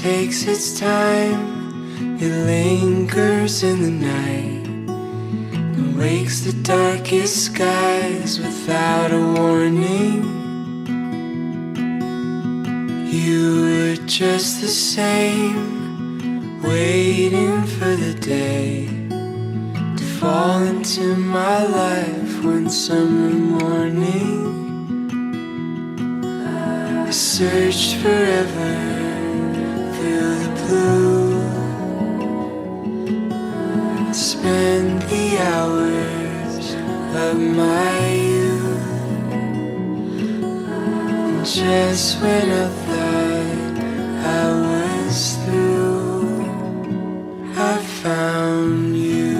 takes its time, it lingers in the night and wakes the darkest skies without a warning. You were just the same, waiting for the day to fall into my life one summer morning. I searched forever through the blue, spent the hours of my youth, and just when I thought I was through, I found you.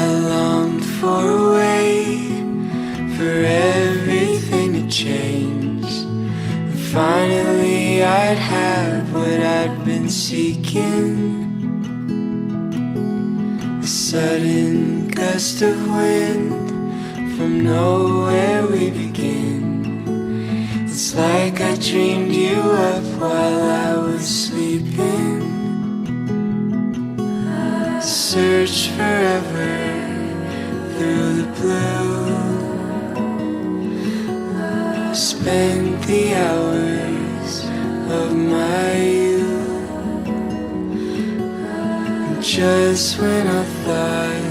I longed for a way for everything to change, and finally I'd have what I'd been seeking. A sudden gust of wind from nowhere we begin. It's like I dreamed you up while I was sleeping. Searched forever through the blue, spent the hours of my youth, and just when I thought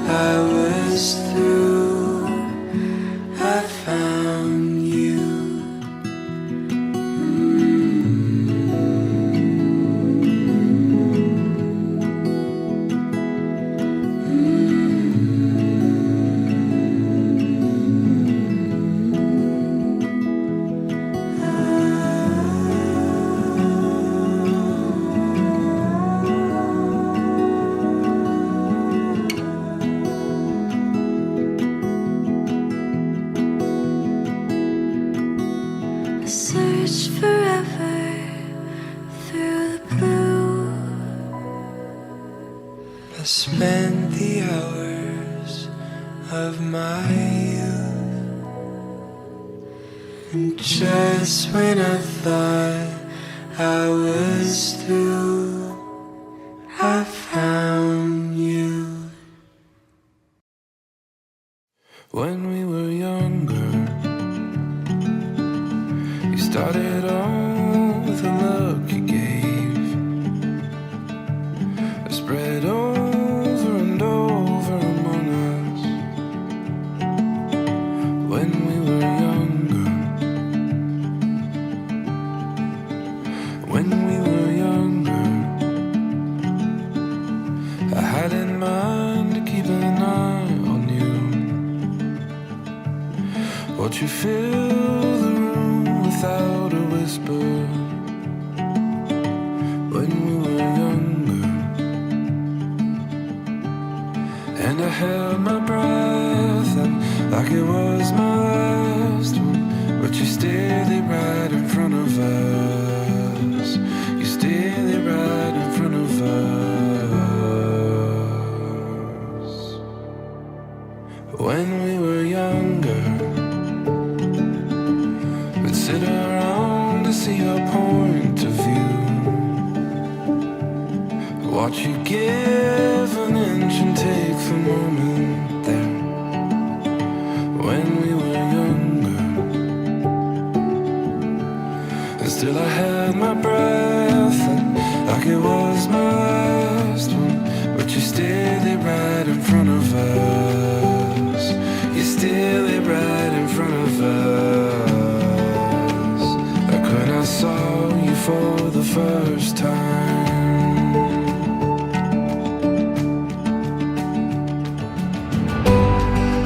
I was through, I found you. Searched forever through the blue, I spent the hours of my youth, and just when I thought I was through, I found you. When we were younger, started all with a look you gave, spread over and over among us. When we were younger, when we were younger, I had in mind to keep an eye on you. Watch you fill the room without a whisper. When we were younger, and I held my breath, and like it was my last one, but you stayed there right in front of us. You stayed there right in front of us. When we were younger, sit around to see your point of view, watch you give an inch and take the moment there. When we were younger, and still I had my breath, and like it was my last one, but you stayed there right in front of us. You stayed there right in front of us. When I saw you for the first time,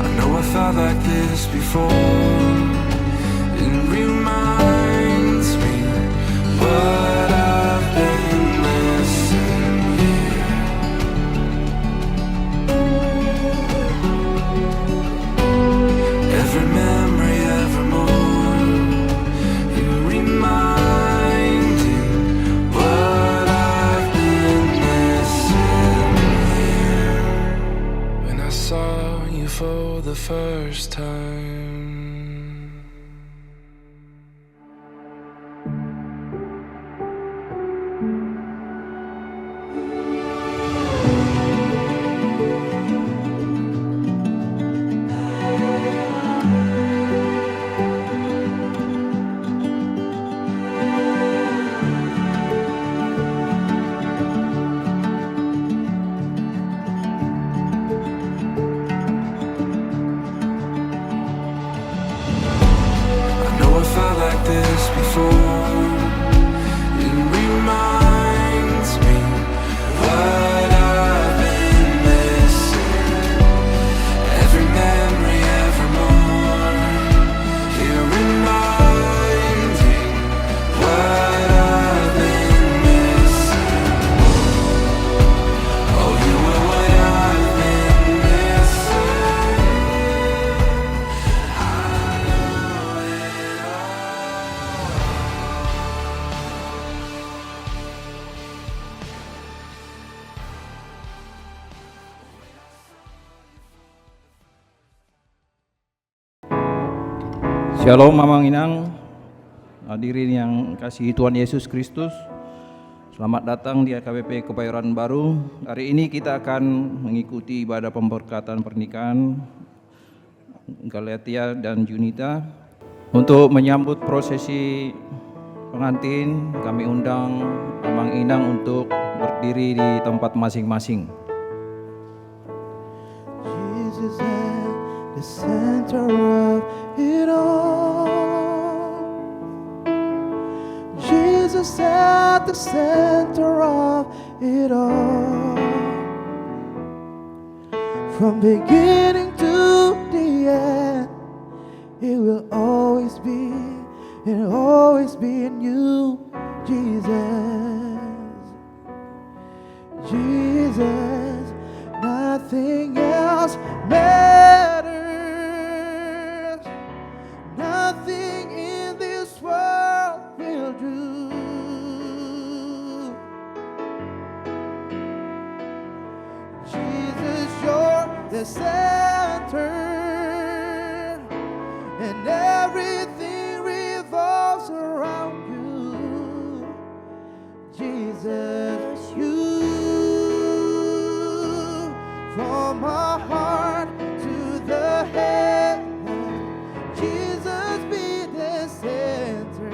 I know I thought like this before. It reminds me what I've been missing here. Every memory, evermore, you reminding what I've been missing here. When I saw you for the first time. Shalom Mamang Inang, hadirin yang kasih Tuhan Yesus Kristus. Selamat datang di AKBP Kebayoran Baru. Hari ini kita akan mengikuti ibadah pemberkatan pernikahan Galatia dan Junita. Untuk menyambut prosesi pengantin, kami undang Mamang Inang untuk berdiri di tempat masing-masing. Jesus at the center of it all. Jesus at the center of it all. From beginning to the end, it will always be in you, Jesus. Jesus, nothing else matters. Nothing in this world will do. Jesus, you're the center, and everything revolves around you. Jesus, you, from our heart to the heaven, Jesus be the center.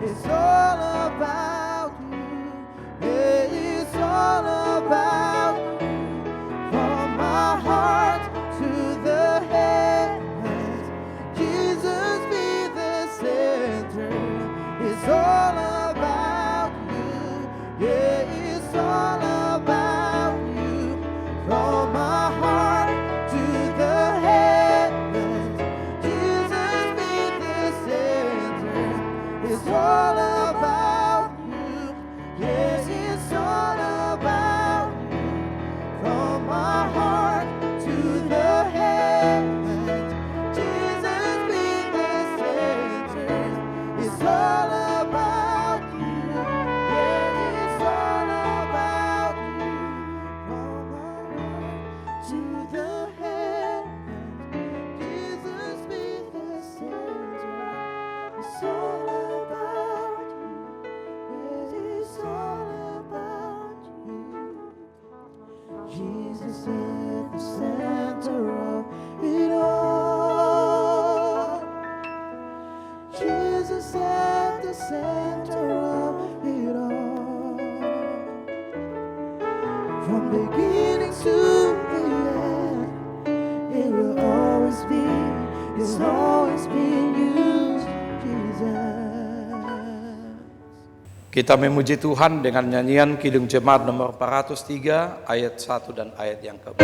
It's all about you. Yeah, it's all about you. From our heart to the heavens, Jesus be the center. It's all about you. Yeah, it's all about you. From our heart to the heavens, Jesus be the center. It's all about you. Yes, it's all about you. From our heart to the heavens, Jesus be the center. It's all about you. Yeah, it's all about you. From our heart to the heavens, Jesus be the center. It's all about you. Yes, it's all about you. Jesus at the center of it all. Jesus at the center of it all. From beginning to the end, it will always be, it's always been you, Jesus. Kita memuji Tuhan dengan nyanyian Kidung Jemaat nomor 403 ayat 1 dan ayat yang ke-4.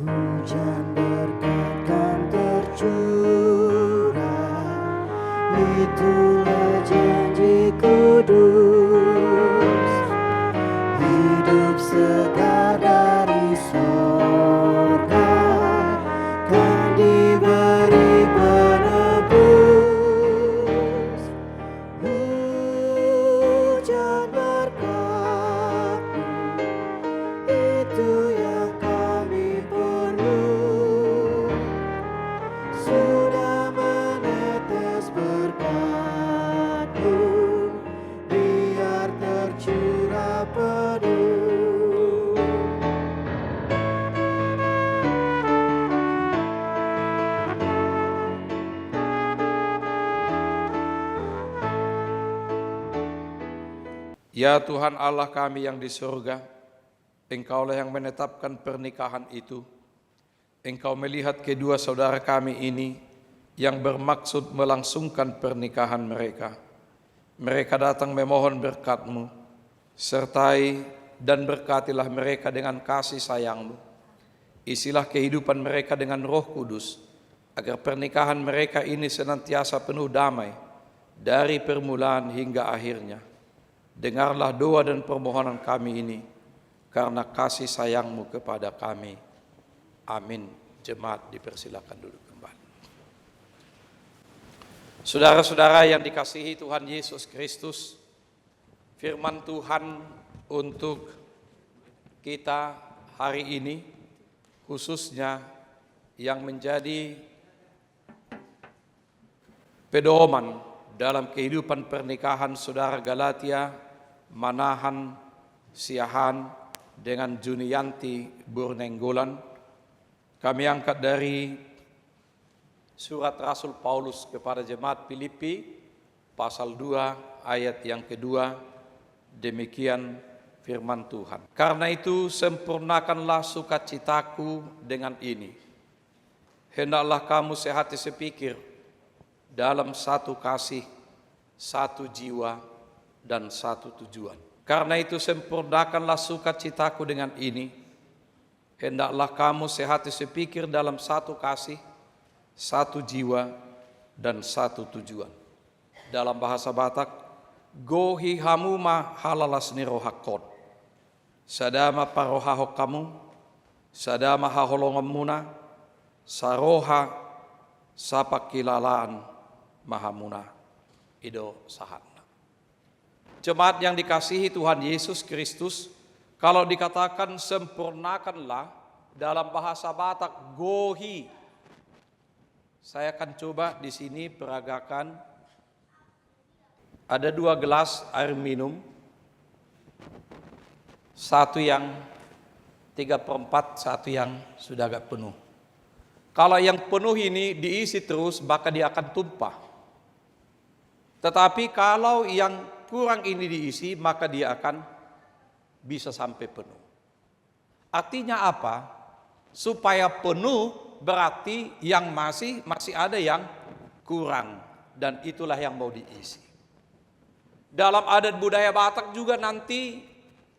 Hujan berkat kan tercurah, itulah janji kudus. Hidup segar dari sorga kan diberi penebus. Hujan berkat itu yang kami perlu. Sudah menetes berkat-Mu, biar tercurah penuh. Ya Tuhan Allah kami yang di surga, Engkaulah yang menetapkan pernikahan itu. Engkau melihat kedua saudara kami ini yang bermaksud melangsungkan pernikahan mereka. Mereka datang memohon berkat-Mu, sertai dan berkatilah mereka dengan kasih sayang-Mu. Isilah kehidupan mereka dengan Roh Kudus, agar pernikahan mereka ini senantiasa penuh damai dari permulaan hingga akhirnya. Dengarlah doa dan permohonan kami ini, karena kasih sayang-Mu kepada kami. Amin. Jemaat dipersilakan duduk kembali. Saudara-saudara yang dikasihi Tuhan Yesus Kristus, firman Tuhan untuk kita hari ini, khususnya yang menjadi pedoman dalam kehidupan pernikahan saudara Galatia, Manahan Siahan dengan Junianti Burnenggolan. Kami angkat dari surat Rasul Paulus kepada jemaat Filipi pasal 2 ayat yang kedua. Demikian firman Tuhan. Karena itu sempurnakanlah sukacitaku dengan ini. Hendaklah kamu sehati sepikir dalam satu kasih, satu jiwa, dan satu tujuan. Karena itu sempurnakanlah sukacitaku dengan ini. Hendaklah kamu sehati sepikir dalam satu kasih, satu jiwa, dan satu tujuan. Dalam bahasa Batak, gohi hamuma halalas nirohakon. Sadama parohahok kamu, sadama haholongamuna, saroha sapakilalaan mahamuna ido sahatna. Jemaat yang dikasihi Tuhan Yesus Kristus, kalau dikatakan sempurnakanlah dalam bahasa Batak gohi. Saya akan coba di sini peragakan. Ada 2 gelas air minum, satu yang 3/4, satu yang sudah agak penuh. Kalau yang penuh ini diisi terus, maka dia akan tumpah. Tetapi kalau yang kurang ini diisi, maka dia akan bisa sampai penuh. Artinya apa? Supaya penuh berarti yang masih ada yang kurang, dan itulah yang mau diisi. Dalam adat budaya Batak juga nanti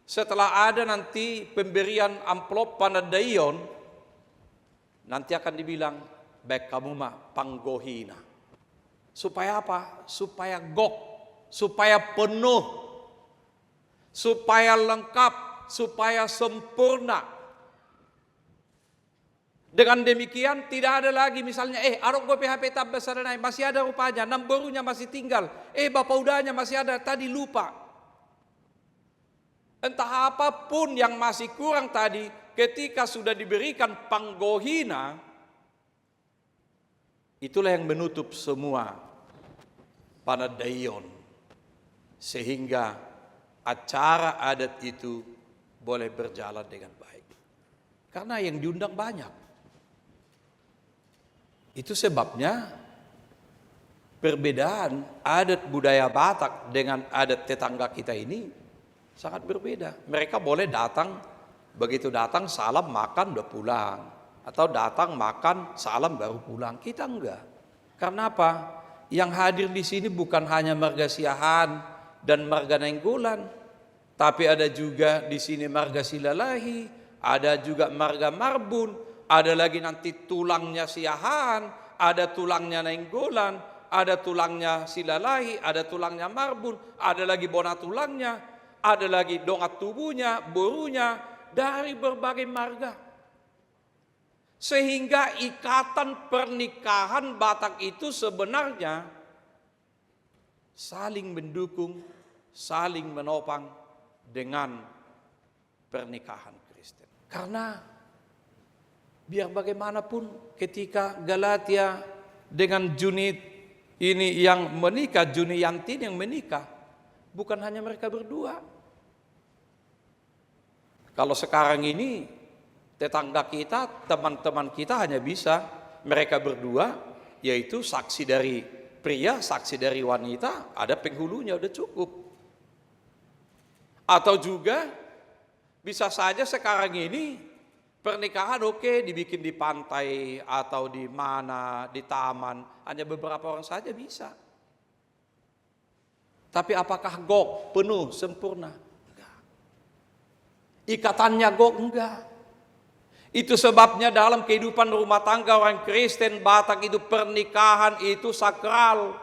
setelah ada nanti pemberian amplop panadayon, nanti akan dibilang baik kamu mah panggohina. Supaya apa? Supaya gok, supaya penuh, supaya lengkap, supaya sempurna. Dengan demikian tidak ada lagi misalnya arok gue PHP tabas saranai masih ada rupanya, nombornya masih tinggal, bapak udahnya masih ada, tadi lupa. Entah apapun yang masih kurang tadi, ketika sudah diberikan panggohina, itulah yang menutup semua panadayon, sehingga acara adat itu boleh berjalan dengan baik. Karena yang diundang banyak. Itu sebabnya perbedaan adat budaya Batak dengan adat tetangga kita ini sangat berbeda. Mereka boleh datang, begitu datang salam makan udah pulang. Atau datang makan salam baru pulang. Kita enggak. Karena apa? Yang hadir di sini bukan hanya marga Siahan dan marga Nenggolan, tapi ada juga di sini marga Silalahi, ada juga marga Marbun. Ada lagi nanti tulangnya Siahan, ada tulangnya Nenggolan, ada tulangnya Silalahi, ada tulangnya Marbun, ada lagi bona tulangnya, ada lagi dongat tubuhnya, borunya, dari berbagai marga. Sehingga ikatan pernikahan Batak itu sebenarnya saling mendukung, saling menopang dengan pernikahan Kristen. Karena biar bagaimanapun ketika Galatia dengan Junit ini yang menikah, Junianti yang menikah, bukan hanya mereka berdua. Kalau sekarang ini tetangga kita, teman-teman kita hanya bisa mereka berdua, yaitu saksi dari pria, saksi dari wanita, ada penghulunya udah cukup. Atau juga bisa saja sekarang ini pernikahan dibikin di pantai atau di mana, di taman, hanya beberapa orang saja bisa. Tapi apakah gok, penuh, sempurna? Enggak. Ikatannya gok? Enggak. Itu sebabnya dalam kehidupan rumah tangga orang Kristen Batak itu pernikahan itu sakral.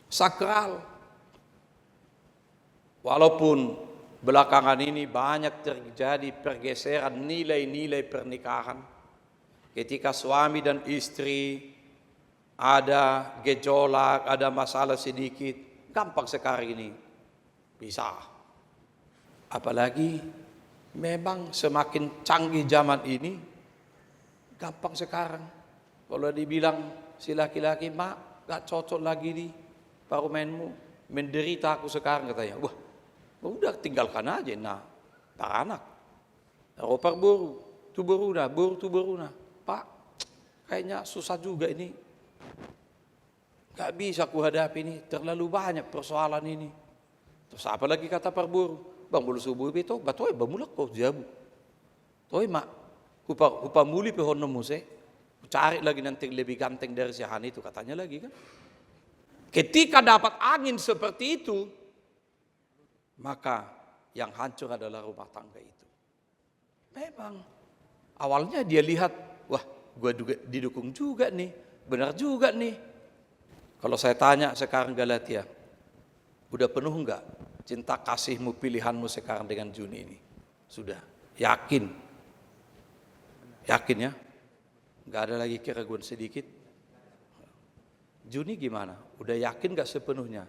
Sakral. Walaupun belakangan ini banyak terjadi pergeseran nilai-nilai pernikahan. Ketika suami dan istri ada gejolak, ada masalah sedikit, Gampang sekarang ini. Bisa. Apalagi memang semakin canggih zaman ini, gampang sekarang. Kalau dibilang si laki-laki, mak gak cocok lagi di parumenmu, menderita aku sekarang katanya. Wah, udah tinggalkan aja, nah, tak anak. Ropar buru, tu beruna, Pak, kayaknya susah juga ini. Gak bisa ku hadapi ini, terlalu banyak persoalan ini. Terus apa lagi kata parburu? Bang bulu subuh itu, batoy bamulak kau jabu. Toy mak, hupa muli pe honno muse. Cari lagi nanti lebih ganteng dari si Han itu katanya lagi kan. Ketika dapat angin seperti itu, maka yang hancur adalah rumah tangga itu. Memang awalnya dia lihat, wah, gue didukung juga nih, benar juga nih. Kalau saya tanya sekarang Galatia, udah penuh enggak cinta kasihmu, pilihanmu sekarang dengan Juni ini? Sudah, yakin? Yakin ya? Enggak ada lagi keraguan sedikit? Juni gimana? Udah yakin enggak sepenuhnya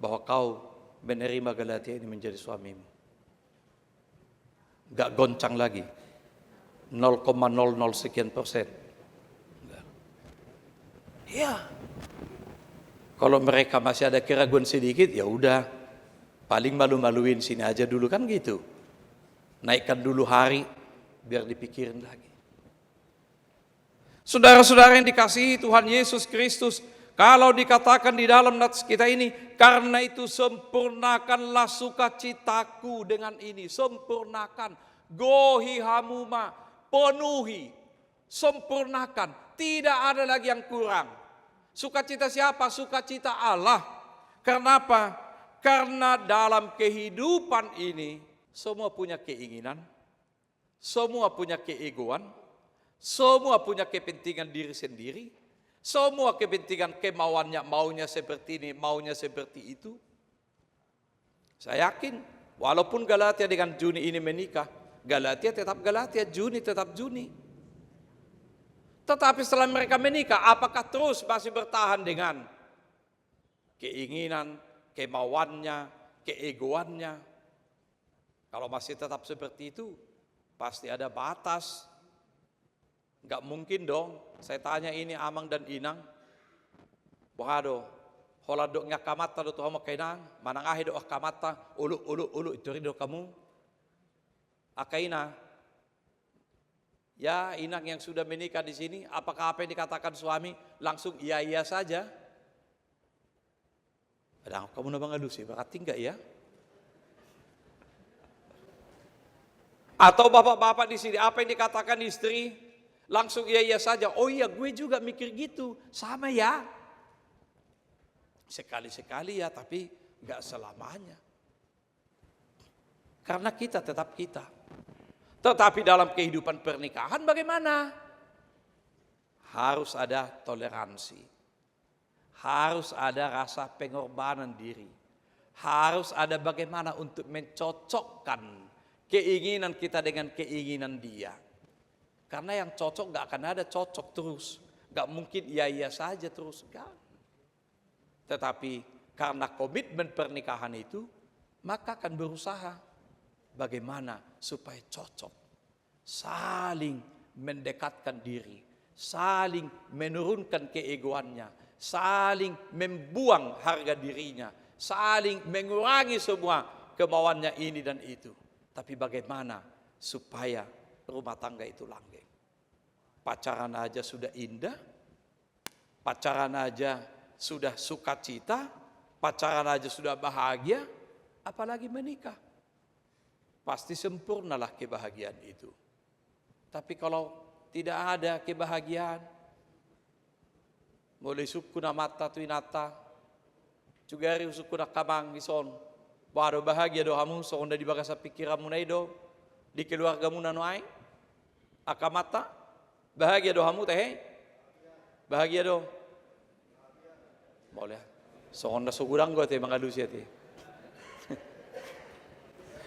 bahwa kau menerima Galatia ini menjadi suamimu? Enggak goncang lagi? 0,00 sekian persen? Enggak. Ya. Kalau mereka masih ada keraguan sedikit, ya udah, paling malu-maluin sini aja dulu kan gitu. Naikkan dulu hari, biar dipikirin lagi. Saudara-saudara yang dikasihi Tuhan Yesus Kristus, kalau dikatakan di dalam nats kita ini, karena itu sempurnakanlah sukacitaku dengan ini. Sempurnakan, gohi hamuma, penuhi, sempurnakan. Tidak ada lagi yang kurang. Sukacita siapa? Sukacita Allah. Kenapa? Karena dalam kehidupan ini semua punya keinginan, semua punya keegoan, semua punya kepentingan diri sendiri, semua kepentingan kemauannya, maunya seperti ini, maunya seperti itu. Saya yakin walaupun Galatia dengan Juni ini menikah, Galatia tetap Galatia, Juni tetap Juni. Tetapi setelah mereka menikah, apakah terus masih bertahan dengan keinginan, kemauannya, keegoannya? Kalau masih tetap seperti itu, pasti ada batas. Enggak mungkin dong, saya tanya ini Amang dan Inang. Bahado, holadok nya kamata do tuhama kainang, manang ahe do kamata, ulu itu rindu kamu. Akaina. Ya, Inang yang sudah menikah di sini, apakah apa yang dikatakan suami langsung iya saja? Kadang kamu nabang alus ya, berarti enggak ya? Atau bapak-bapak di sini, apa yang dikatakan istri langsung iya saja? Oh iya, gue juga mikir gitu, sama ya. Sekali-sekali ya, tapi enggak selamanya. Karena kita tetap kita. Tetapi dalam kehidupan pernikahan bagaimana? Harus ada toleransi. Harus ada rasa pengorbanan diri. Harus ada bagaimana untuk mencocokkan keinginan kita dengan keinginan dia. Karena yang cocok gak akan ada cocok terus. Gak mungkin iya saja terus. Gak. Tetapi karena komitmen pernikahan itu, maka akan berusaha bagaimana supaya cocok, saling mendekatkan diri, saling menurunkan keegoannya, saling membuang harga dirinya, saling mengurangi semua kemauannya ini dan itu. Tapi bagaimana supaya rumah tangga itu langgeng? Pacaran aja sudah indah, pacaran aja sudah sukacita, pacaran aja sudah bahagia, apalagi menikah. Pasti sempurnalah kebahagiaan itu. Tapi kalau tidak ada kebahagiaan, mulai sukuna mata tuinata, cugari sukuna kamang ison, baru bahagia doamu, sonda di bagasa pikiranmu naido, di keluargamu nanuai, akamata, bahagia doamu teh, bahagia do, boleh, sonda sugurang gue teh mangalus ya teh.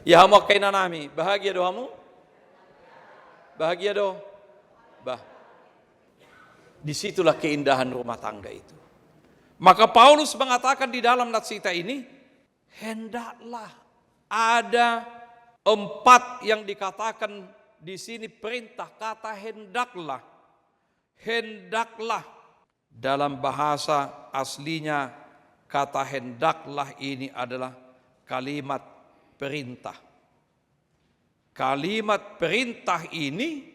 Ya hamu kaina nami, bahagia doamu? Bahagia do? Disitulah keindahan rumah tangga itu. Maka Paulus mengatakan di dalam natsita ini, hendaklah ada 4 yang dikatakan di sini perintah, kata hendaklah. Hendaklah dalam bahasa aslinya kata hendaklah ini adalah kalimat perintah. Kalimat perintah ini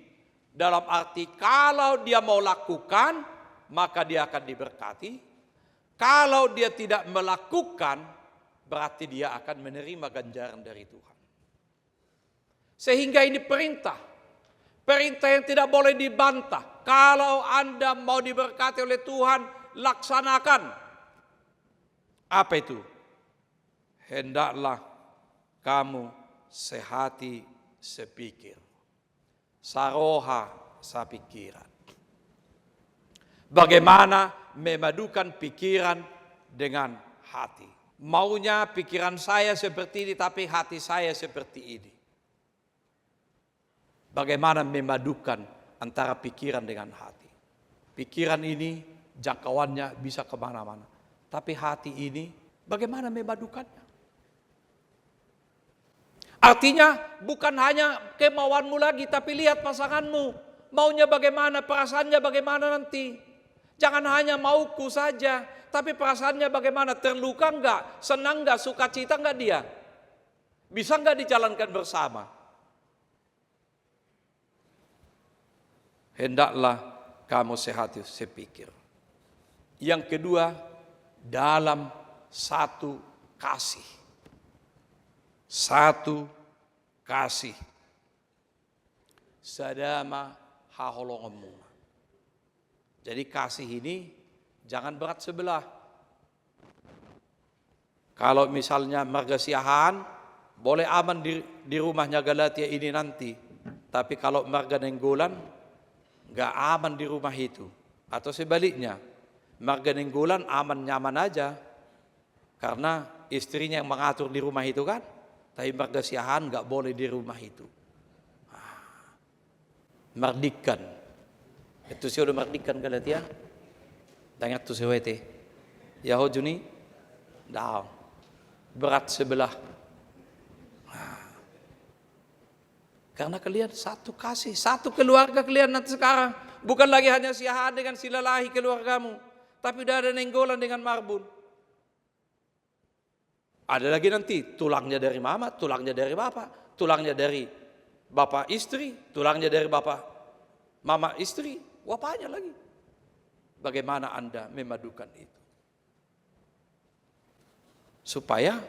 dalam arti kalau dia mau lakukan maka dia akan diberkati. Kalau dia tidak melakukan berarti dia akan menerima ganjaran dari Tuhan. Sehingga ini perintah. Perintah yang tidak boleh dibantah. Kalau Anda mau diberkati oleh Tuhan, laksanakan. Apa itu? Hendaklah kamu sehati sepikir. Saroha sapikiran. Bagaimana memadukan pikiran dengan hati. Maunya pikiran saya seperti ini, tapi hati saya seperti ini. Bagaimana memadukan antara pikiran dengan hati. Pikiran ini jangkauannya bisa kemana-mana. Tapi hati ini bagaimana memadukannya. Artinya bukan hanya kemauanmu lagi, tapi lihat pasanganmu. Maunya bagaimana, perasaannya bagaimana nanti. Jangan hanya mauku saja, tapi perasaannya bagaimana, terluka enggak, senang enggak, sukacita enggak dia. Bisa enggak dijalankan bersama. Hendaklah kamu sehati sepikir. Yang kedua, dalam satu kasih. Satu kasih. Sadama haholongemu. Jadi kasih ini jangan berat sebelah. Kalau misalnya marga siahaan, boleh aman di rumahnya Galatia ini nanti. Tapi kalau marga nenggolan, gak aman di rumah itu. Atau sebaliknya, marga nenggolan aman nyaman aja. Karena istrinya yang mengatur di rumah itu kan. Tapi marga siahaan gak boleh di rumah itu. Mardikan. Itu sih udah mardikan Galatia. Tangat tuh sewete. Yahojuni. Dah. Berat sebelah. Karena kalian satu kasih, satu keluarga kalian nanti sekarang. Bukan lagi hanya siahaan dengan silalahi keluargamu. Tapi udah ada nenggolan dengan marbun. Ada lagi nanti tulangnya dari mama, tulangnya dari bapak, tulangnya dari bapak istri, tulangnya dari bapak mama istri, wapanya lagi. Bagaimana Anda memadukan itu? Supaya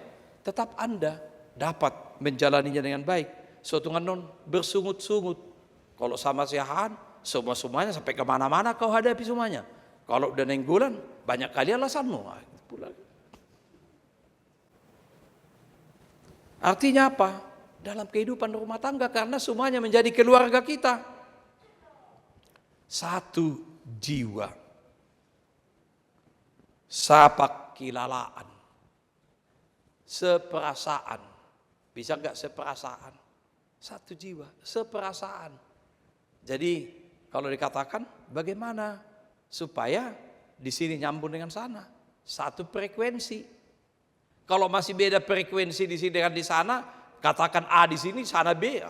tetap Anda dapat menjalaninya dengan baik. Suatu non bersungut-sungut. Kalau sama siahaan, semua-semuanya sampai kemana-mana kau hadapi semuanya. Kalau udah nenggolan, banyak kali alasanmu. Artinya apa? Dalam kehidupan rumah tangga, karena semuanya menjadi keluarga kita. Satu jiwa. Sapak kilalaan. Seperasaan. Bisa enggak seperasaan? Satu jiwa, seperasaan. Jadi kalau dikatakan bagaimana supaya di sini nyambung dengan sana, satu frekuensi. Kalau masih beda frekuensi di sini dengan di sana, katakan A di sini, sana B.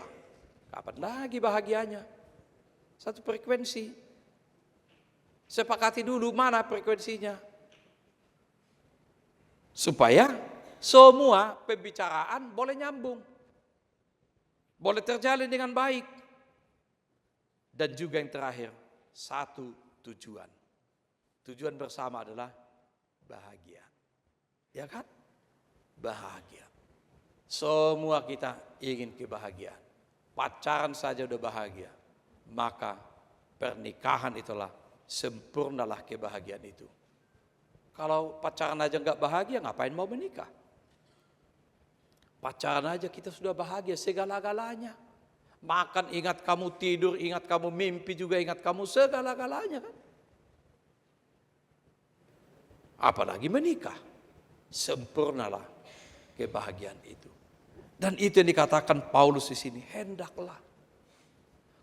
Kapan lagi bahagianya? Satu frekuensi. Sepakati dulu mana frekuensinya. Supaya semua pembicaraan boleh nyambung. Boleh terjalin dengan baik. Dan juga yang terakhir, satu tujuan. Tujuan bersama adalah bahagia. Ya kan? Bahagia. Semua kita ingin kebahagiaan. Pacaran saja udah bahagia. Maka pernikahan itulah sempurnalah kebahagiaan itu. Kalau pacaran aja nggak bahagia, ngapain mau menikah? Pacaran aja kita sudah bahagia segala-galanya. Makan ingat kamu, tidur ingat kamu, mimpi juga ingat kamu, segala-galanya kan. Apalagi menikah. Sempurnalah kebahagiaan itu. Dan itu yang dikatakan Paulus di sini, hendaklah.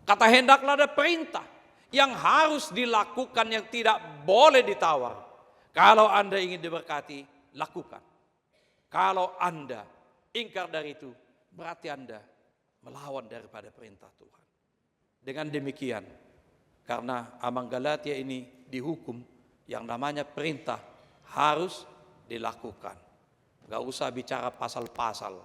Kata hendaklah ada perintah yang harus dilakukan, yang tidak boleh ditawar. Kalau Anda ingin diberkati, lakukan. Kalau Anda ingkar dari itu, berarti Anda melawan daripada perintah Tuhan. Dengan demikian, karena Amang Galatia ini dihukum, yang namanya perintah harus dilakukan. Gak usah bicara pasal-pasal,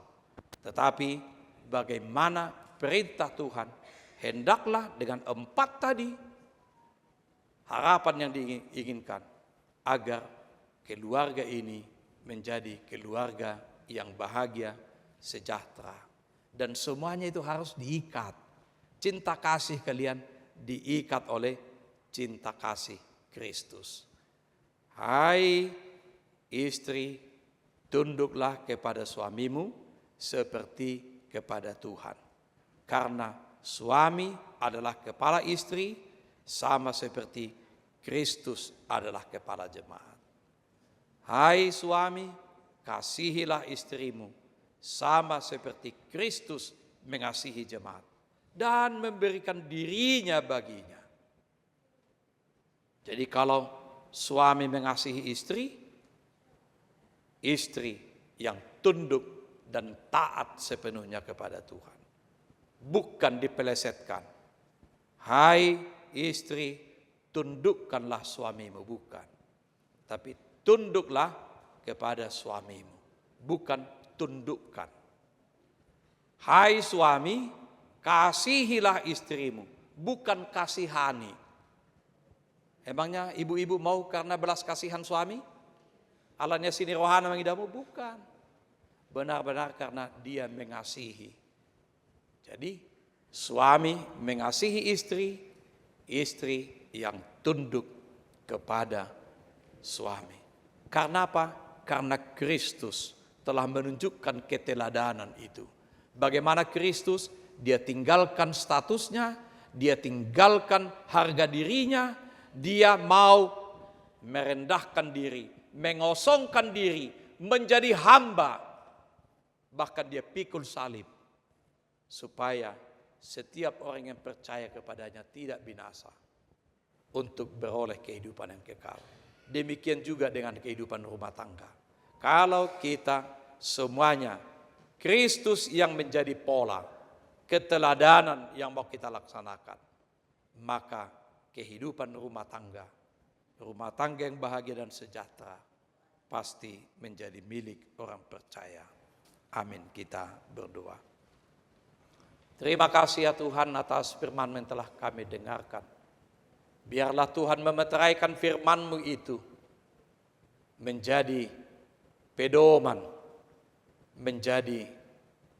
tetapi bagaimana perintah Tuhan, hendaklah dengan 4 tadi, harapan yang diinginkan, agar keluarga ini menjadi keluarga yang bahagia, sejahtera. Dan semuanya itu harus diikat. Cinta kasih kalian diikat oleh cinta kasih Kristus. Hai istri, tunduklah kepada suamimu seperti kepada Tuhan. Karena suami adalah kepala istri, sama seperti Kristus adalah kepala jemaat. Hai suami, kasihilah istrimu sama seperti Kristus mengasihi jemaat dan memberikan dirinya baginya. Jadi kalau suami mengasihi istri, istri yang tunduk dan taat sepenuhnya kepada Tuhan, bukan dipelesetkan. Hai istri, tundukkanlah suamimu, bukan. Tapi tunduklah kepada suamimu, bukan tundukkan. Hai suami, kasihilah istrimu, bukan kasihani. Emangnya ibu-ibu mau karena belas kasihan suami? Alanya sini rohana mengidamu? Bukan. Benar-benar karena dia mengasihi. Jadi suami mengasihi istri, istri yang tunduk kepada suami. Karena apa? Karena Kristus telah menunjukkan keteladanan itu. Bagaimana Kristus, dia tinggalkan statusnya, dia tinggalkan harga dirinya, dia mau merendahkan diri, mengosongkan diri, menjadi hamba. Bahkan dia pikul salib, supaya setiap orang yang percaya kepadanya tidak binasa, untuk beroleh kehidupan yang kekal. Demikian juga dengan kehidupan rumah tangga. Kalau kita semuanya Kristus yang menjadi pola, keteladanan yang mau kita laksanakan, maka kehidupan rumah tangga yang bahagia dan sejahtera, pasti menjadi milik orang percaya. Amin. Kita berdoa. Terima kasih ya Tuhan atas firman yang telah kami dengarkan. Biarlah Tuhan memeteraikan firman-Mu itu menjadi pedoman, menjadi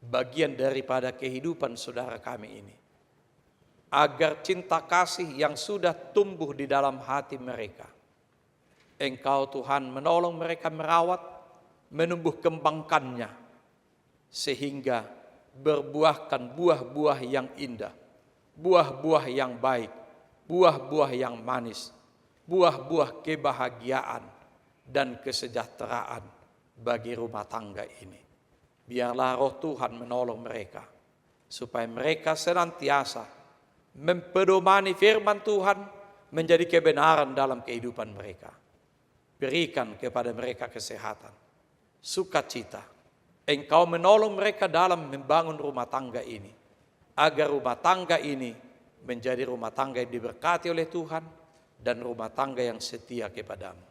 bagian daripada kehidupan saudara kami ini. Agar cinta kasih yang sudah tumbuh di dalam hati mereka, Engkau Tuhan menolong mereka merawat, menumbuh kembangkannya, sehingga berbuahkan buah-buah yang indah, buah-buah yang baik, buah-buah yang manis, buah-buah kebahagiaan dan kesejahteraan bagi rumah tangga ini. Biarlah roh Tuhan menolong mereka, supaya mereka senantiasa mempedomani firman Tuhan menjadi kebenaran dalam kehidupan mereka. Berikan kepada mereka kesehatan, sukacita. Engkau menolong mereka dalam membangun rumah tangga ini, agar rumah tangga ini menjadi rumah tangga yang diberkati oleh Tuhan dan rumah tangga yang setia kepadamu.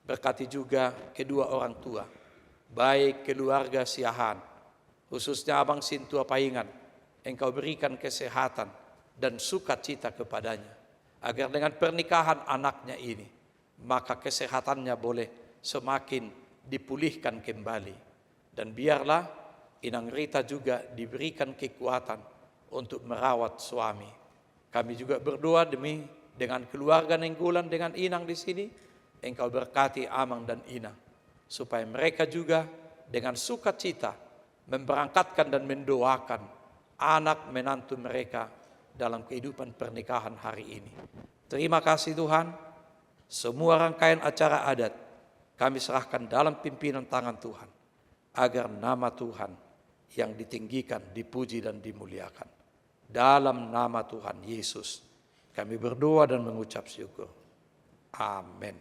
Berkati juga kedua orang tua, baik keluarga Siahan, khususnya Abang Sintua Paingan. Engkau berikan kesehatan dan sukacita kepadanya, agar dengan pernikahan anaknya ini, maka kesehatannya boleh semakin dipulihkan kembali. Dan biarlah Inang Rita juga diberikan kekuatan untuk merawat suami. Kami juga berdoa dengan keluarga Nenggolan, dengan Inang di sini. Engkau berkati Amang dan Inang, supaya mereka juga dengan sukacita memberangkatkan dan mendoakan anak menantu mereka dalam kehidupan pernikahan hari ini. Terima kasih Tuhan. Semua rangkaian acara adat kami serahkan dalam pimpinan tangan Tuhan, agar nama Tuhan yang ditinggikan, dipuji dan dimuliakan. Dalam nama Tuhan Yesus kami berdoa dan mengucap syukur. Amin.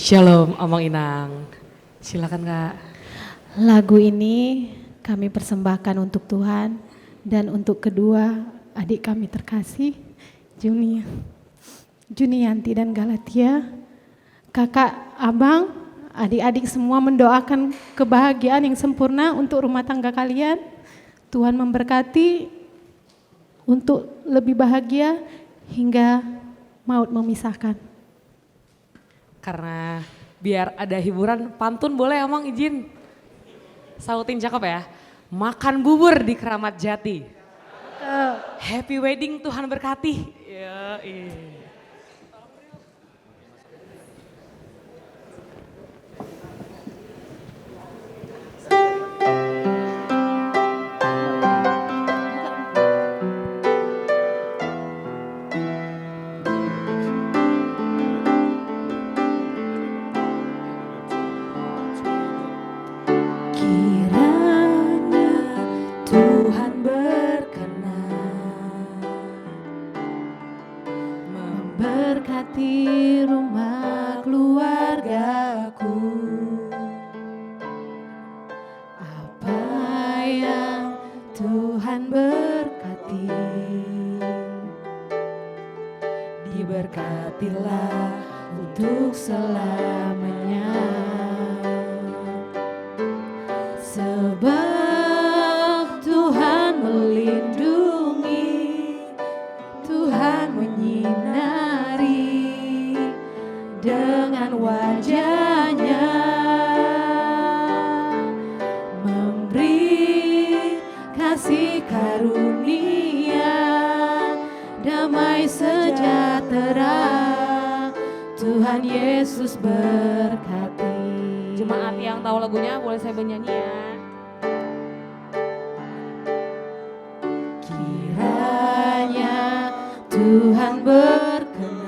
Shalom Omong Inang. Silakan Kak. Lagu ini kami persembahkan untuk Tuhan dan untuk kedua adik kami terkasih, Junianti dan Galatia. Kakak, abang, adik-adik semua mendoakan kebahagiaan yang sempurna untuk rumah tangga kalian. Tuhan memberkati untuk lebih bahagia hingga maut memisahkan. Karena biar ada hiburan, pantun boleh Omong izin. Sautin cakep ya. Makan bubur di Keramat Jati. Happy wedding, Tuhan berkati. Ya, Kiranya Tuhan berkenan memberkati rumah keluargaku. Apa yang Tuhan berkati, diberkatilah untuk selamanya. Sebab Tuhan melindungi, Tuhan menyinari dengan wajah-Nya, memberi kasih karunia, damai sejahtera. Tuhan Yesus berkati. Jemaat yang tahu lagunya boleh saya bernyanyi ya. Kiranya Tuhan berkenan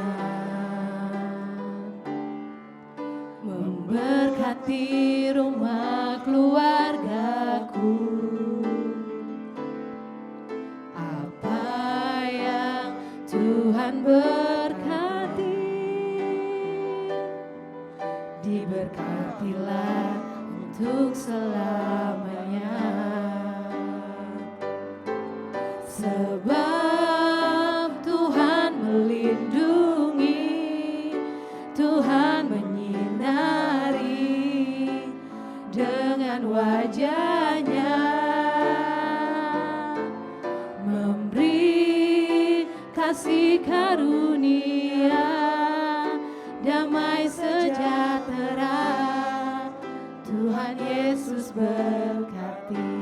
memberkati rumah keluargaku. Apa yang Tuhan berkati, diberkatilah untuk selamanya. Sebab Tuhan melindungi, Tuhan menyinari dengan wajah-Nya, memberi kasih karunia, damai sejahtera. Tuhan Yesus berkati.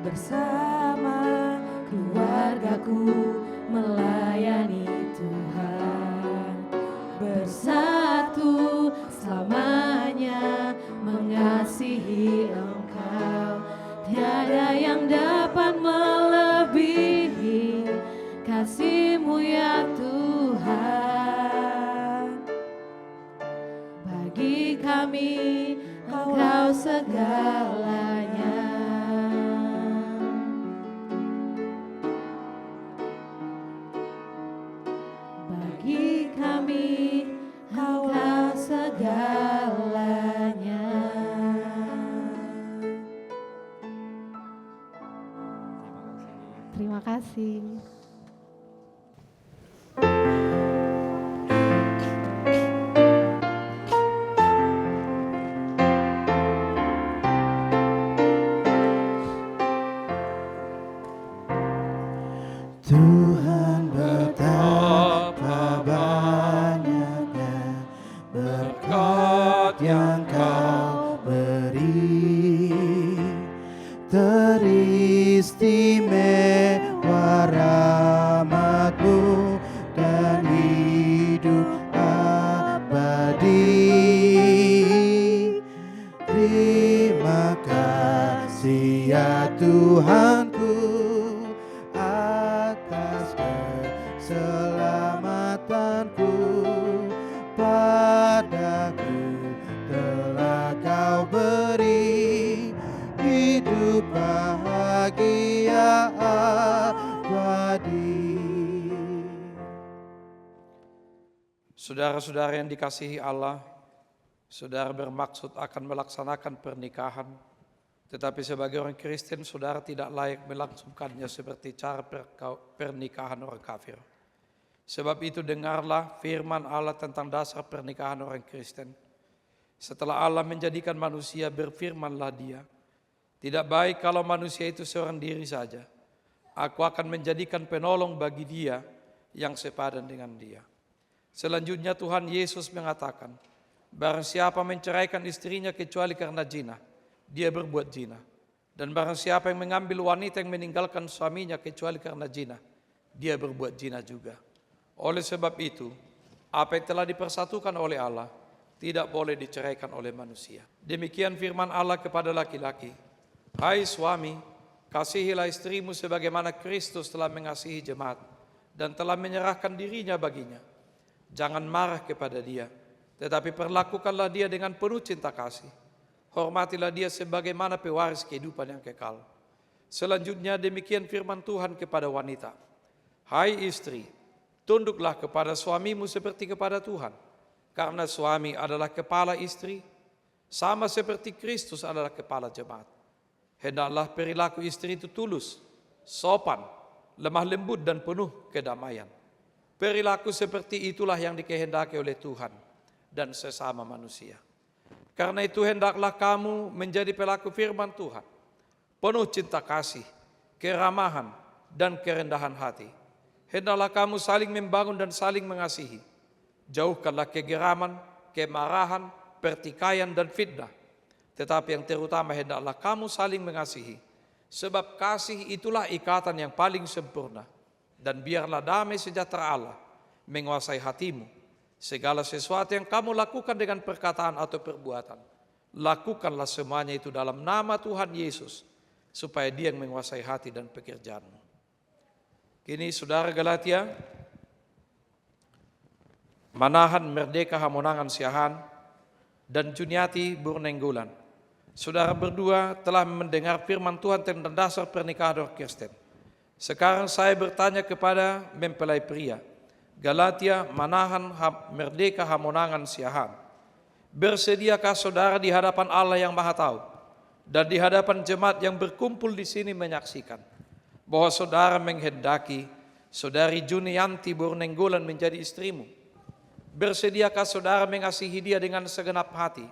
Bersama keluargaku melayani Tuhan, bersatu selamanya mengasihi Engkau. Tiada yang dapat melebihi kasih-Mu ya Tuhan. Bagi kami Engkau segalanya. Bagi kami Engkau segalanya. Terima kasih. Tuhan betapa banyaknya berkat yang Kau beri, teristimewa rahmat-Mu dan hidup abadi. Terima kasih ya Tuhanku atas keselamatanku. Padaku telah Kau beri hidup bahagia abadi. Saudara-saudara yang dikasihi Allah, saudara bermaksud akan melaksanakan pernikahan, tetapi sebagai orang Kristen saudara tidak layak melangsungkannya seperti cara pernikahan orang kafir. Sebab itu dengarlah firman Allah tentang dasar pernikahan orang Kristen. Setelah Allah menjadikan manusia, berfirmanlah Dia, tidak baik kalau manusia itu seorang diri saja. Aku akan menjadikan penolong bagi dia yang sepadan dengan dia. Selanjutnya Tuhan Yesus mengatakan, barang siapa menceraikan istrinya kecuali karena zina, dia berbuat zina. Dan barang siapa yang mengambil wanita yang meninggalkan suaminya kecuali karena zina, dia berbuat zina juga. Oleh sebab itu, apa yang telah dipersatukan oleh Allah tidak boleh diceraikan oleh manusia. Demikian firman Allah kepada laki-laki, hai suami, kasihilah istrimu sebagaimana Kristus telah mengasihi jemaat dan telah menyerahkan dirinya baginya. Jangan marah kepada dia, tetapi perlakukanlah dia dengan penuh cinta kasih. Hormatilah dia sebagaimana pewaris kehidupan yang kekal. Selanjutnya demikian firman Tuhan kepada wanita, hai istri, tunduklah kepada suamimu seperti kepada Tuhan, karena suami adalah kepala istri, sama seperti Kristus adalah kepala jemaat. Hendaklah perilaku istri itu tulus, sopan, lemah lembut dan penuh kedamaian. Perilaku seperti itulah yang dikehendaki oleh Tuhan dan sesama manusia. Karena itu hendaklah kamu menjadi pelaku firman Tuhan, penuh cinta kasih, keramahan, dan kerendahan hati. Hendaklah kamu saling membangun dan saling mengasihi. Jauhkanlah kegeraman, kemarahan, pertikaian, dan fitnah. Tetapi yang terutama hendaklah kamu saling mengasihi. Sebab kasih itulah ikatan yang paling sempurna. Dan biarlah damai sejahtera Allah menguasai hatimu. Segala sesuatu yang kamu lakukan dengan perkataan atau perbuatan, lakukanlah semuanya itu dalam nama Tuhan Yesus, supaya Dia yang menguasai hati dan pekerjaanmu. Kini saudara Galatia, Manahan Merdeka Hamonangan Siahan dan Juniati Burnenggulan, saudara berdua telah mendengar firman Tuhan tentang dasar pernikahan orang Kristen. Sekarang saya bertanya kepada mempelai pria, Galatia, Manahan, Merdeka Hamonangan Siahan, bersediakah saudara di hadapan Allah yang Maha Tahu dan di hadapan jemaat yang berkumpul di sini menyaksikan bahwa saudara menghendaki saudari Junianti Burnenggulan menjadi istrimu? Bersediakah saudara mengasihi dia dengan segenap hati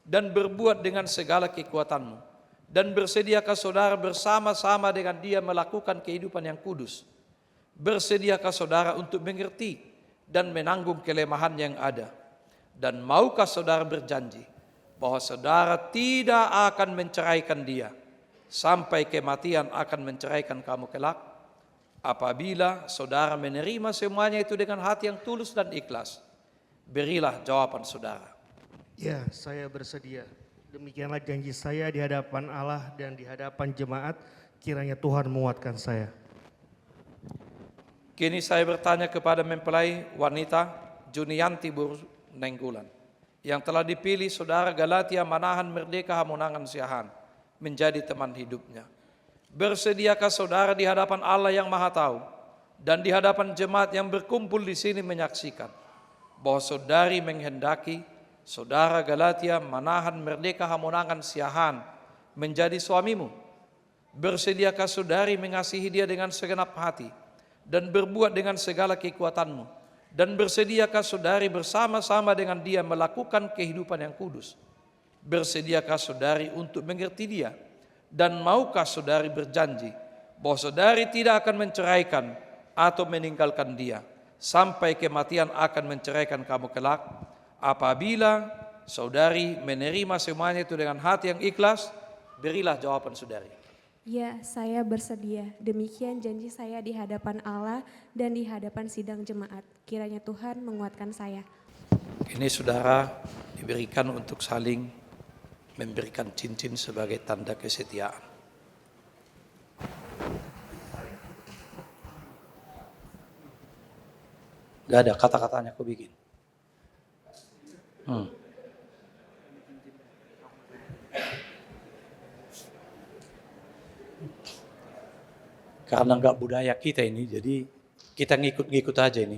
dan berbuat dengan segala kekuatanmu? Dan bersediakah saudara bersama-sama dengan dia melakukan kehidupan yang kudus? Bersediakah saudara untuk mengerti dan menanggung kelemahan yang ada? Dan maukah saudara berjanji bahwa saudara tidak akan menceraikan dia sampai kematian akan menceraikan kamu kelak? Apabila saudara menerima semuanya itu dengan hati yang tulus dan ikhlas, berilah jawaban saudara. Ya, saya bersedia. Demikianlah janji saya di hadapan Allah dan di hadapan jemaat. Kiranya Tuhan menguatkan saya. Kini saya bertanya kepada mempelai wanita Junianti Burnenggulan yang telah dipilih saudara Galatia, Manahan, Merdeka Hamonangan Siahan menjadi teman hidupnya. Bersediakah saudara di hadapan Allah yang Maha Tahu dan di hadapan jemaat yang berkumpul di sini menyaksikan bahwa saudari menghendaki saudara Galatia, Manahan, Merdeka Hamonangan Siahan menjadi suamimu? Bersediakah saudari mengasihi dia dengan segenap hati dan berbuat dengan segala kekuatanmu? Dan bersediakah saudari bersama-sama dengan dia melakukan kehidupan yang kudus? Bersediakah saudari untuk mengerti dia? Dan maukah saudari berjanji bahwa saudari tidak akan menceraikan atau meninggalkan dia sampai kematian akan menceraikan kamu kelak? Apabila saudari menerima semuanya itu dengan hati yang ikhlas, berilah jawaban saudari. Ya, saya bersedia. Demikian janji saya di hadapan Allah dan di hadapan sidang jemaat. Kiranya Tuhan menguatkan saya. Ini saudara diberikan untuk saling memberikan cincin sebagai tanda kesetiaan. Gak ada kata-katanya aku bikin. Karena nggak budaya kita ini, jadi kita ngikut-ngikut aja ini.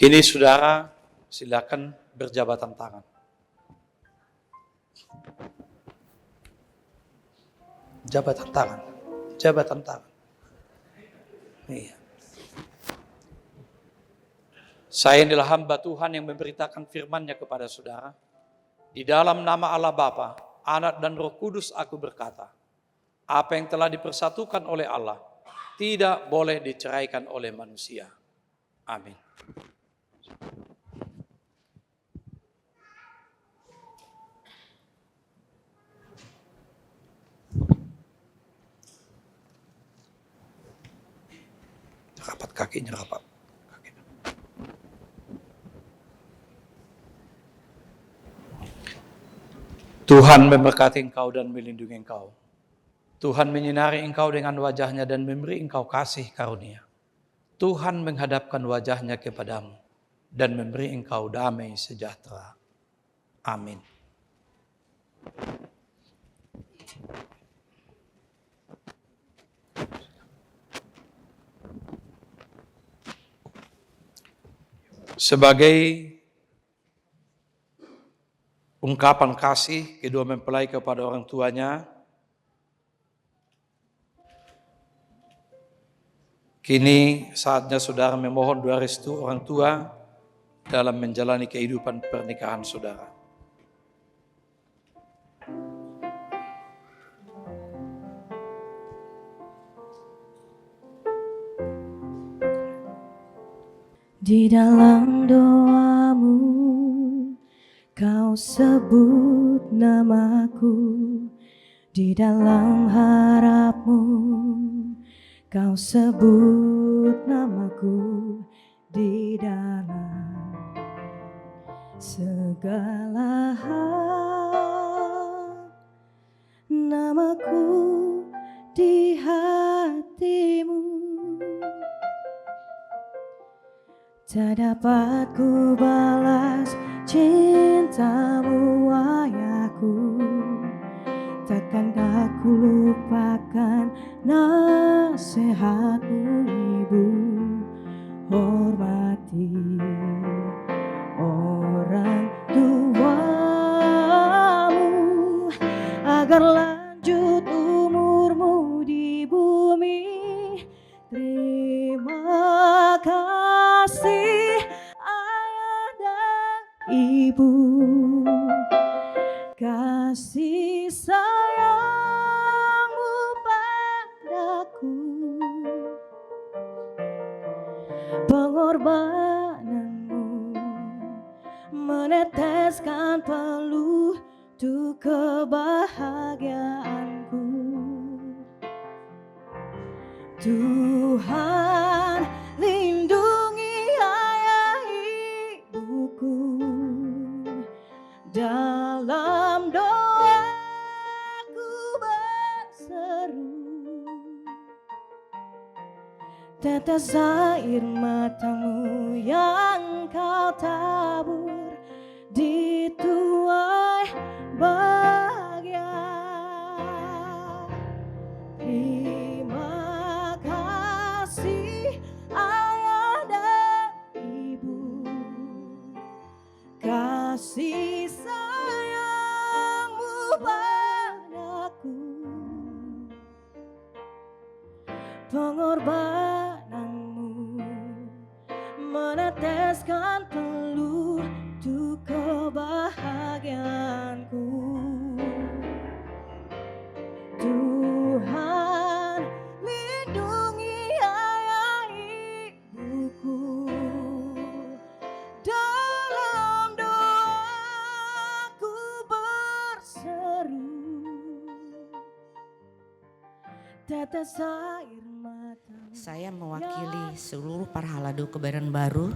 Kini saudara silakan berjabatan tangan. Jabatan tangan, jabatan tangan. Iya. Saya inilah hamba Tuhan yang memberitakan firman-Nya kepada saudara. Di dalam nama Allah Bapa, Anak dan Roh Kudus aku berkata, apa yang telah dipersatukan oleh Allah tidak boleh diceraikan oleh manusia. Amin. Rapat kakinya, rapat. Tuhan memberkati engkau dan melindungi engkau. Tuhan menyinari engkau dengan wajah-Nya dan memberi engkau kasih karunia. Tuhan menghadapkan wajah-Nya kepadamu dan memberi engkau damai sejahtera. Amin. Sebagai ungkapan kasih kedua mempelai kepada orang tuanya, kini saatnya saudara memohon doa restu orang tua dalam menjalani kehidupan pernikahan saudara. Di dalam doamu kau sebut namaku, di dalam harapmu kau sebut namaku, di dalam segala hal namaku di hatimu. Tak dapat ku balas cintamu ayahku, takkankah ku lupakan nasihatmu ibu. Hormati orang tuamu agar lanjut umurmu di bumi. Terima kasih ayah dan ibu, kasih sayangmu padaku, pengorbananmu meneteskan peluh untuk kebahagiaanku. Tuhan lindungi ayah ibuku, dalam doaku berseru, tetes air matamu yang kau tabur di tuai bahagia. Terima kasih ayah dan ibu, kasih sayangmu padaku, pengorbananmu meneteskan peluh untuk kebahagiaanku. Tuhan lindungi ayah ibuku, dalam doaku berseru, tetes air mata. Saya mewakili seluruh para halado Kebayoran Baru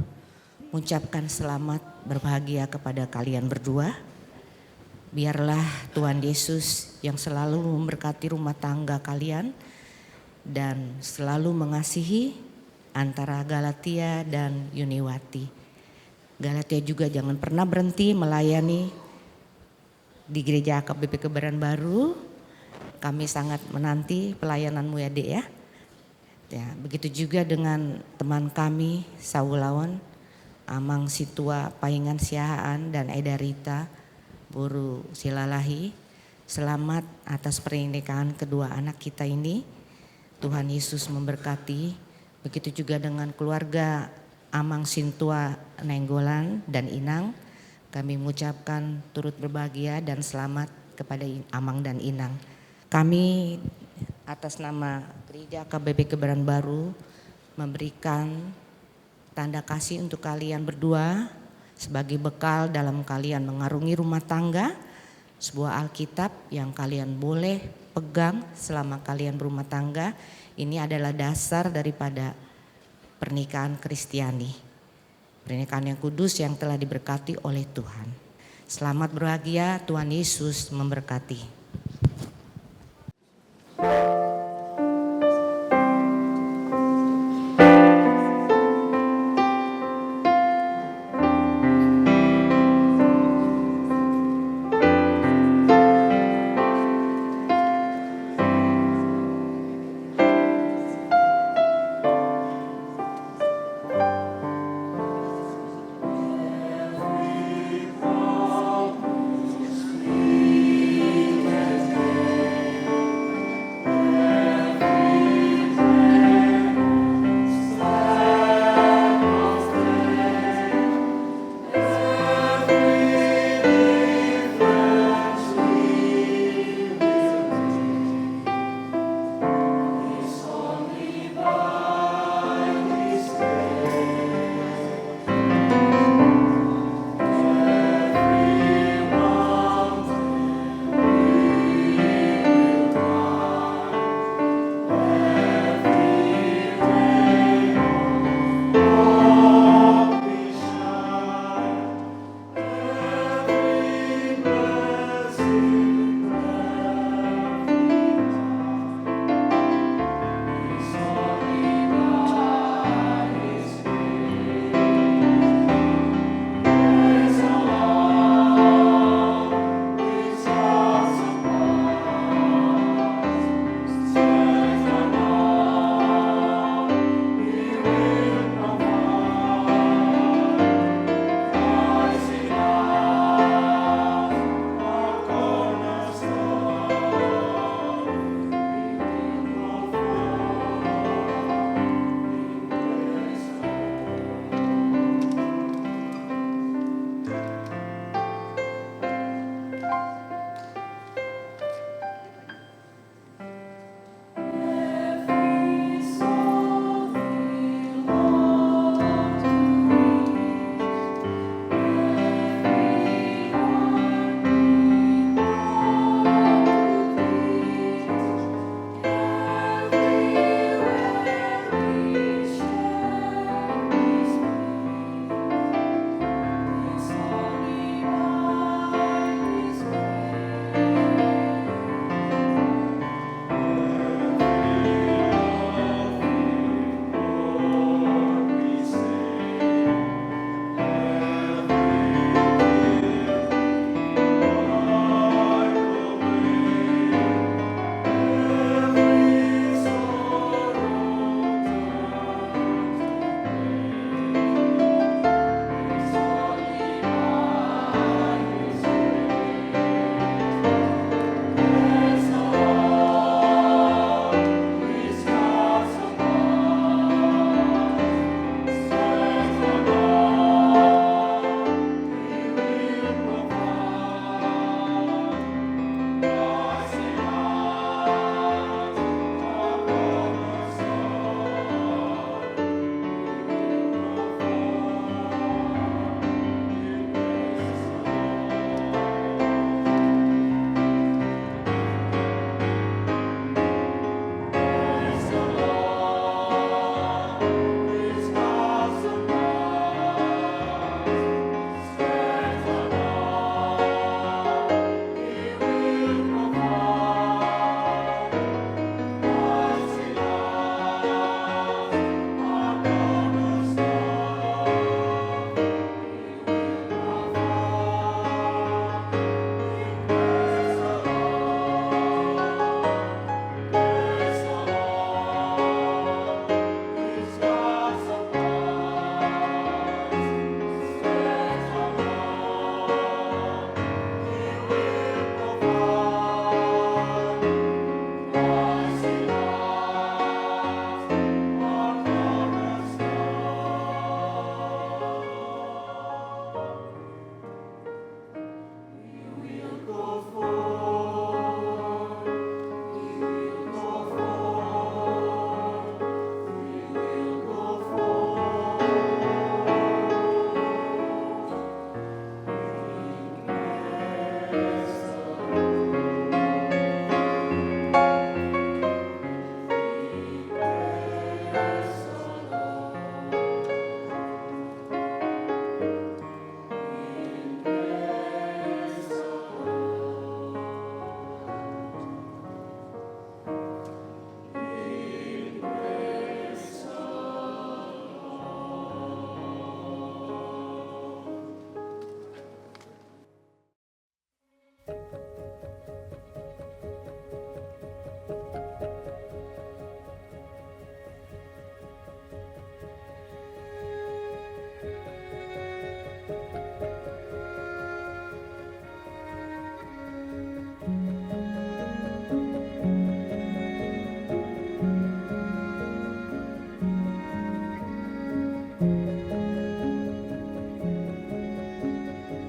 mengucapkan selamat berbahagia kepada kalian berdua. Biarlah Tuhan Yesus yang selalu memberkati rumah tangga kalian dan selalu mengasihi antara Galatia dan Yuniwati. Galatia juga jangan pernah berhenti melayani di Gereja AKBP Kebayoran Baru. Kami sangat menanti pelayananmu ya Dek ya. Ya, begitu juga dengan teman kami Saulawan. Amang Situa Paingan Siahaan dan Eda Rita Buru Silalahi. Selamat atas pernikahan kedua anak kita ini. Tuhan Yesus memberkati. Begitu juga dengan keluarga Amang Sintua Nenggolan dan Inang. Kami mengucapkan turut berbahagia dan selamat kepada Amang dan Inang. Kami atas nama Gereja KBP Kebayoran Baru memberikan tanda kasih untuk kalian berdua sebagai bekal dalam kalian mengarungi rumah tangga, sebuah Alkitab yang kalian boleh pegang selama kalian berumah tangga. Ini adalah dasar daripada pernikahan Kristiani, pernikahan yang kudus yang telah diberkati oleh Tuhan. Selamat berbahagia, Tuhan Yesus memberkati. Every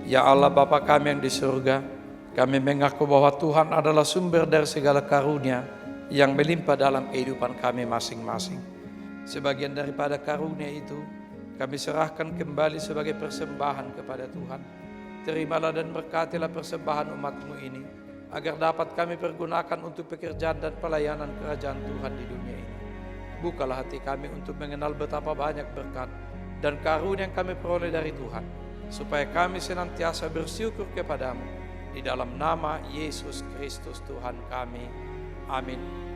Ya Allah Bapa kami yang di surga, kami mengaku bahwa Tuhan adalah sumber dari segala karunia yang melimpah dalam kehidupan kami masing-masing. Sebagian daripada karunia itu kami serahkan kembali sebagai persembahan kepada Tuhan. Terimalah dan berkatilah persembahan umat-Mu ini, agar dapat kami pergunakan untuk pekerjaan dan pelayanan kerajaan Tuhan di dunia ini. Bukalah hati kami untuk mengenal betapa banyak berkat dan karunia yang kami peroleh dari Tuhan, supaya kami senantiasa bersyukur kepadamu. Di dalam nama Yesus Kristus Tuhan kami. Amin.